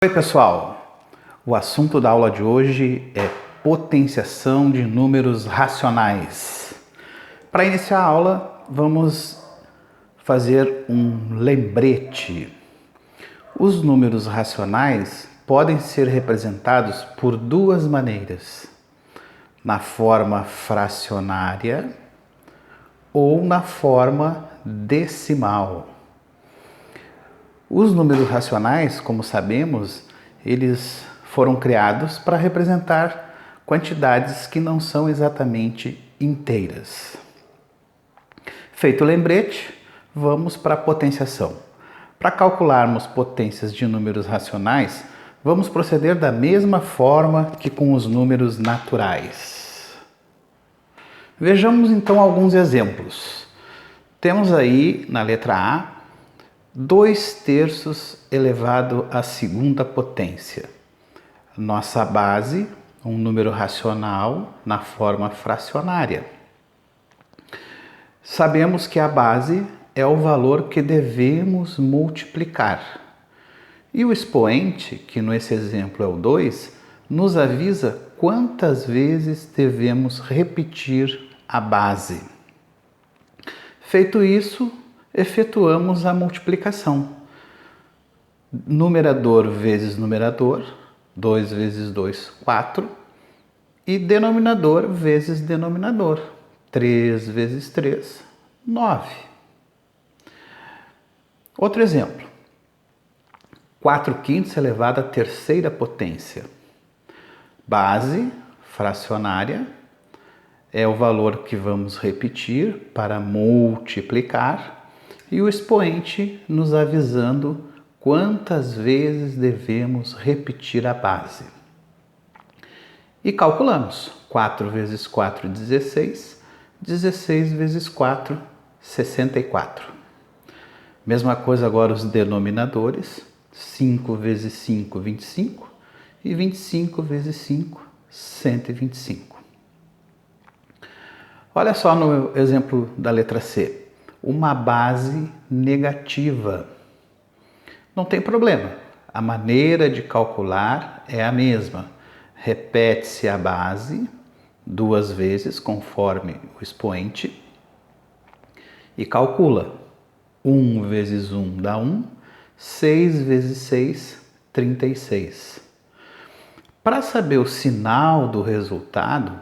Oi pessoal, o assunto da aula de hoje é potenciação de números racionais. Para iniciar a aula, vamos fazer um lembrete. Os números racionais podem ser representados por duas maneiras: na forma fracionária ou na forma decimal. Os números racionais, como sabemos, eles foram criados para representar quantidades que não são exatamente inteiras. Feito o lembrete, vamos para a potenciação. Para calcularmos potências de números racionais, vamos proceder da mesma forma que com os números naturais. Vejamos então alguns exemplos. Temos aí na letra A 2/3 elevado à segunda potência. Nossa base, um número racional na forma fracionária. Sabemos que a base é o valor que devemos multiplicar. E o expoente, que nesse exemplo é o 2, nos avisa quantas vezes devemos repetir a base. Feito isso, efetuamos a multiplicação. Numerador vezes numerador, 2 vezes 2, 4. E denominador vezes denominador, 3 vezes 3, 9. Outro exemplo. 4/5 elevado à terceira potência. Base fracionária é o valor que vamos repetir para multiplicar. E o expoente nos avisando quantas vezes devemos repetir a base. E calculamos. 4 vezes 4, 16. 16 vezes 4, 64. Mesma coisa agora os denominadores. 5 vezes 5, 25. E 25 vezes 5, 125. Olha só no exemplo da letra C. Uma base negativa. Não tem problema, a maneira de calcular é a mesma. Repete-se a base 2 vezes conforme o expoente e calcula. 1 vezes 1 dá 1, 6 vezes 6, 36. Para saber o sinal do resultado,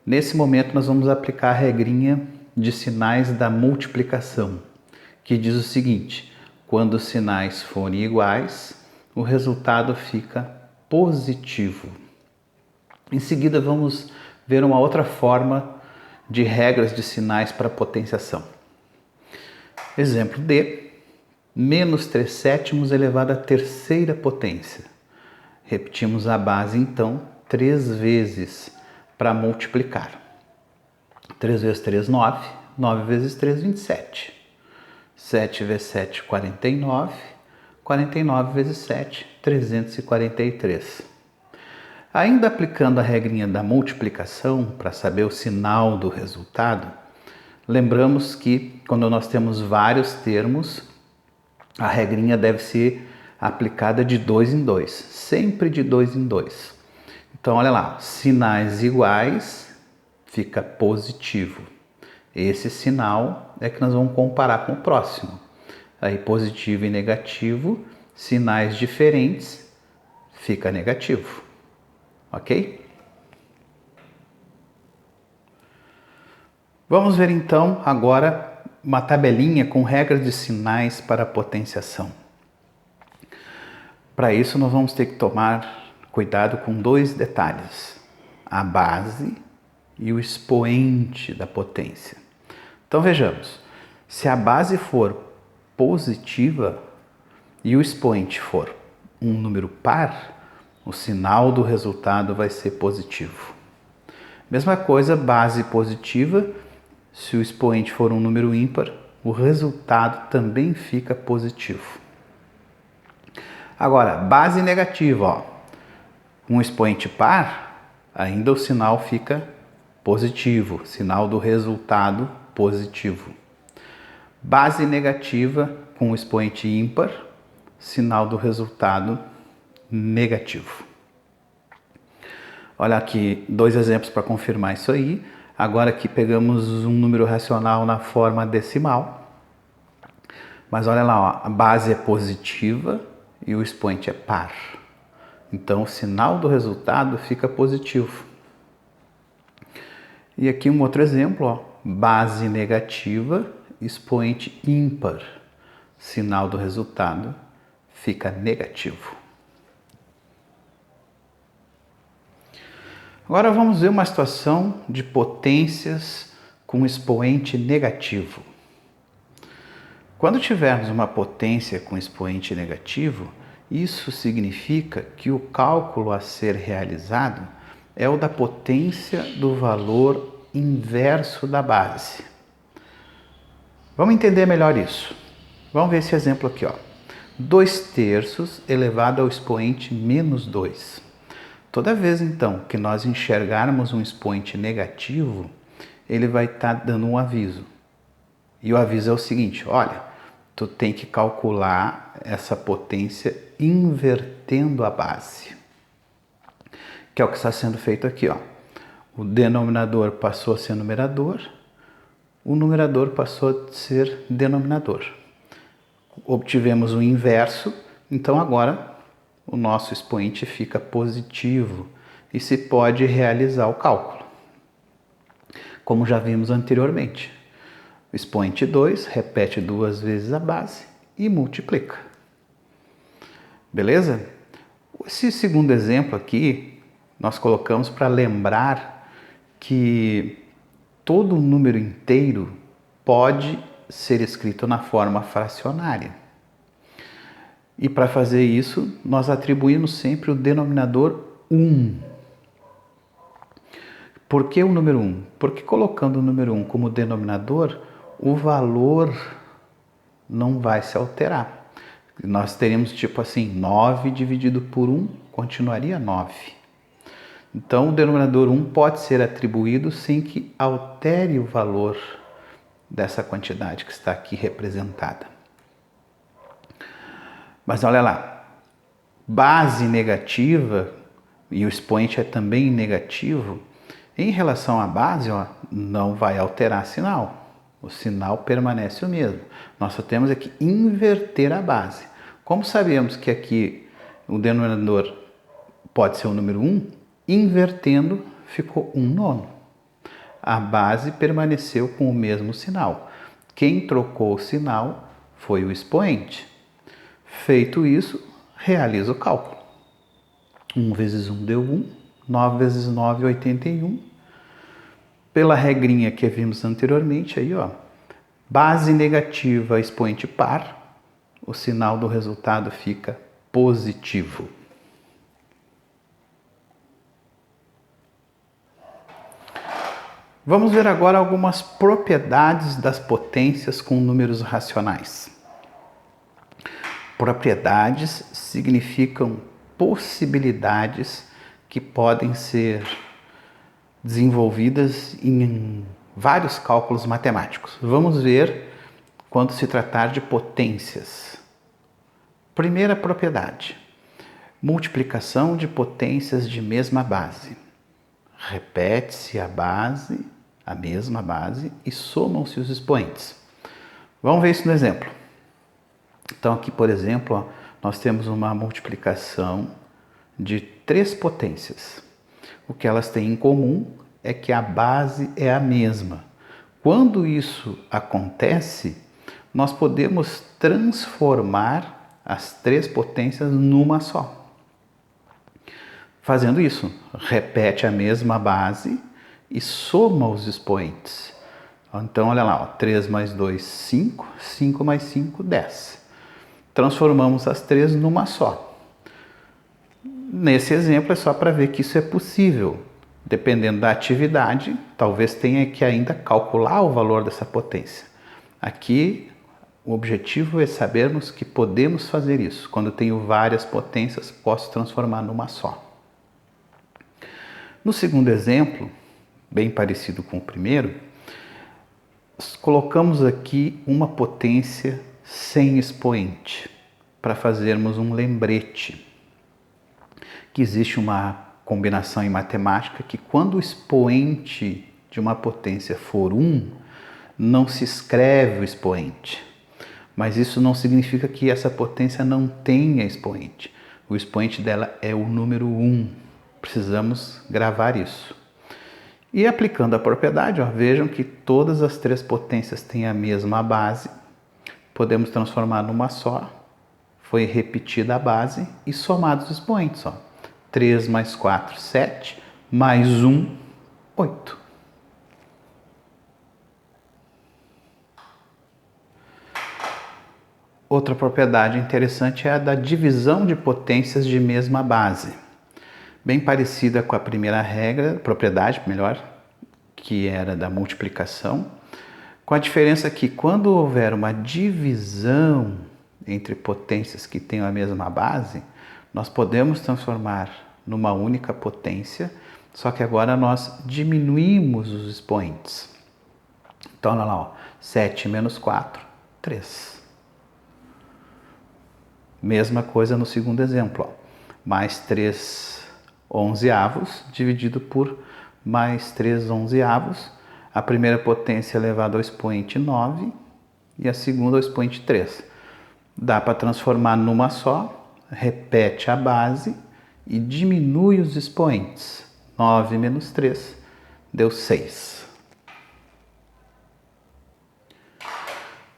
nesse momento nós vamos aplicar a regrinha de sinais da multiplicação, que diz o seguinte: quando os sinais forem iguais, o resultado fica positivo. Em seguida, vamos ver uma outra forma de regras de sinais para potenciação. Exemplo D, menos 3/7 elevado à terceira potência. Repetimos a base, então, 3 vezes para multiplicar. 3 vezes 3, 9. 9 vezes 3, 27. 7 vezes 7, 49. 49 vezes 7, 343. Ainda aplicando a regrinha da multiplicação para saber o sinal do resultado, lembramos que quando nós temos vários termos, a regrinha deve ser aplicada de 2 em 2, sempre de 2 em 2. Então, olha lá, sinais iguais fica positivo. Esse sinal é que nós vamos comparar com o próximo. Aí positivo e negativo, sinais diferentes, fica negativo. Ok? Vamos ver então agora uma tabelinha com regras de sinais para potenciação. Para isso nós vamos ter que tomar cuidado com 2 detalhes: a base e o expoente da potência. Então vejamos, se a base for positiva e o expoente for um número par, o sinal do resultado vai ser positivo. Mesma coisa, base positiva, se o expoente for um número ímpar, o resultado também fica positivo. Agora, base negativa, ó, um expoente par, ainda o sinal fica positivo, sinal do resultado positivo. Base negativa com o expoente ímpar, sinal do resultado negativo. Olha aqui 2 exemplos para confirmar isso aí. Agora aqui pegamos um número racional na forma decimal. Mas olha lá, ó, a base é positiva e o expoente é par. Então o sinal do resultado fica positivo. E aqui um outro exemplo, ó, base negativa, expoente ímpar. Sinal do resultado fica negativo. Agora vamos ver uma situação de potências com expoente negativo. Quando tivermos uma potência com expoente negativo, isso significa que o cálculo a ser realizado é o da potência do valor inverso da base. Vamos entender melhor isso. Vamos ver esse exemplo aqui, ó. 2/3 elevado ao expoente menos 2. Toda vez, então, que nós enxergarmos um expoente negativo, ele vai estar dando um aviso. E o aviso é o seguinte, olha, tu tem que calcular essa potência invertendo a base. Que é o que está sendo feito aqui, ó. O denominador passou a ser numerador, o numerador passou a ser denominador. Obtivemos o inverso, então agora o nosso expoente fica positivo e se pode realizar o cálculo. Como já vimos anteriormente, o expoente 2 repete 2 vezes a base e multiplica. Beleza? Esse segundo exemplo aqui, nós colocamos para lembrar que todo número inteiro pode ser escrito na forma fracionária. E para fazer isso, nós atribuímos sempre o denominador 1. Por que o número 1? Porque colocando o número 1 como denominador, o valor não vai se alterar. Nós teríamos tipo assim, 9 dividido por 1 continuaria 9. Então o denominador 1 pode ser atribuído sem que altere o valor dessa quantidade que está aqui representada. Mas olha lá, base negativa, e o expoente é também negativo, em relação à base, ó, não vai alterar sinal. O sinal permanece o mesmo. Nós só temos aqui inverter a base. Como sabemos que aqui o denominador pode ser o número 1, invertendo ficou 1/9. A base permaneceu com o mesmo sinal. Quem trocou o sinal foi o expoente. Feito isso, realiza o cálculo. 1 vezes 1 deu 1, 9 vezes 9, 81. Pela regrinha que vimos anteriormente, aí, ó, base negativa, expoente par, o sinal do resultado fica positivo. Vamos ver agora algumas propriedades das potências com números racionais. Propriedades significam possibilidades que podem ser desenvolvidas em vários cálculos matemáticos. Vamos ver quando se tratar de potências. Primeira propriedade: multiplicação de potências de mesma base. Repete-se a mesma base, e somam-se os expoentes. Vamos ver isso no exemplo. Então aqui, por exemplo, ó, nós temos uma multiplicação de 3 potências. O que elas têm em comum é que a base é a mesma. Quando isso acontece, nós podemos transformar as 3 potências numa só. Fazendo isso, repete a mesma base e soma os expoentes. Então, olha lá, ó, 3 mais 2, 5, 5 mais 5, 10. Transformamos as 3 numa só. Nesse exemplo é só para ver que isso é possível. Dependendo da atividade, talvez tenha que ainda calcular o valor dessa potência. Aqui, o objetivo é sabermos que podemos fazer isso. Quando eu tenho várias potências, posso transformar numa só. No segundo exemplo, bem parecido com o primeiro, colocamos aqui uma potência sem expoente, para fazermos um lembrete. que existe uma combinação em matemática que quando o expoente de uma potência for 1, não se escreve o expoente. Mas isso não significa que essa potência não tenha expoente. O expoente dela é o número 1. Precisamos gravar isso. E aplicando a propriedade, vejam que todas as 3 potências têm a mesma base. Podemos transformar numa só. Foi repetida a base e somados os expoentes. 3 mais 4, 7, mais 1, 8. Outra propriedade interessante é a da divisão de potências de mesma base. Bem parecida com a primeira regra, propriedade, melhor, que era da multiplicação, com a diferença que quando houver uma divisão entre potências que tenham a mesma base, nós podemos transformar numa única potência, só que agora nós diminuímos os expoentes. Então, olha lá, 7 menos 4, 3. Mesma coisa no segundo exemplo, mais 3 onzeavos dividido por mais 3 onzeavos. A primeira potência elevada ao expoente 9 e a segunda ao expoente 3. Dá para transformar numa só, repete a base e diminui os expoentes. 9 menos 3 deu 6.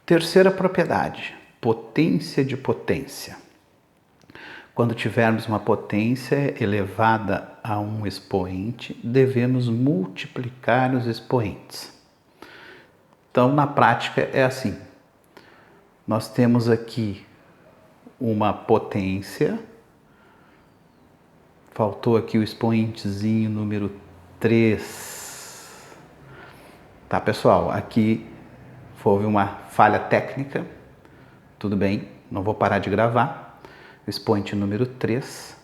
Terceira propriedade, potência de potência. Quando tivermos uma potência elevada a um expoente, devemos multiplicar os expoentes. Então, na prática, é assim. Nós temos aqui uma potência. Faltou aqui o expoentezinho número 3. Tá, pessoal? Aqui houve uma falha técnica. Tudo bem, não vou parar de gravar. Expoente número 3.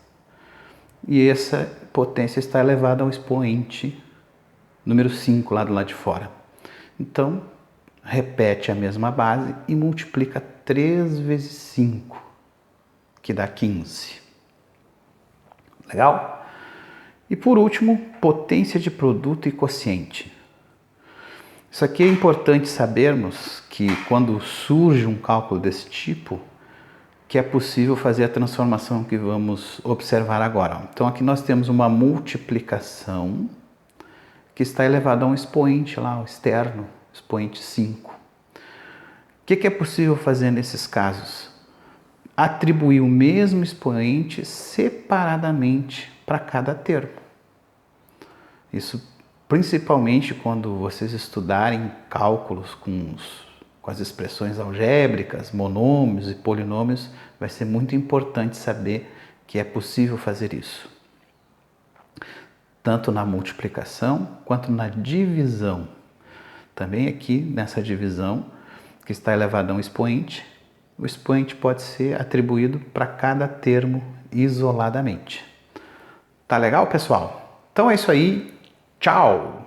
E essa potência está elevada ao expoente número 5 lá do lado de fora. Então, repete a mesma base e multiplica 3 vezes 5, que dá 15. Legal? E por último, potência de produto e quociente. Isso aqui é importante sabermos que quando surge um cálculo desse tipo, que é possível fazer a transformação que vamos observar agora. Então aqui nós temos uma multiplicação que está elevada a um expoente lá, o externo, expoente 5. O que é possível fazer nesses casos? Atribuir o mesmo expoente separadamente para cada termo. Isso principalmente quando vocês estudarem cálculos com as expressões algébricas, monômios e polinômios, vai ser muito importante saber que é possível fazer isso. Tanto na multiplicação quanto na divisão. Também aqui nessa divisão, que está elevada a um expoente, o expoente pode ser atribuído para cada termo isoladamente. Tá legal, pessoal? Então é isso aí. Tchau!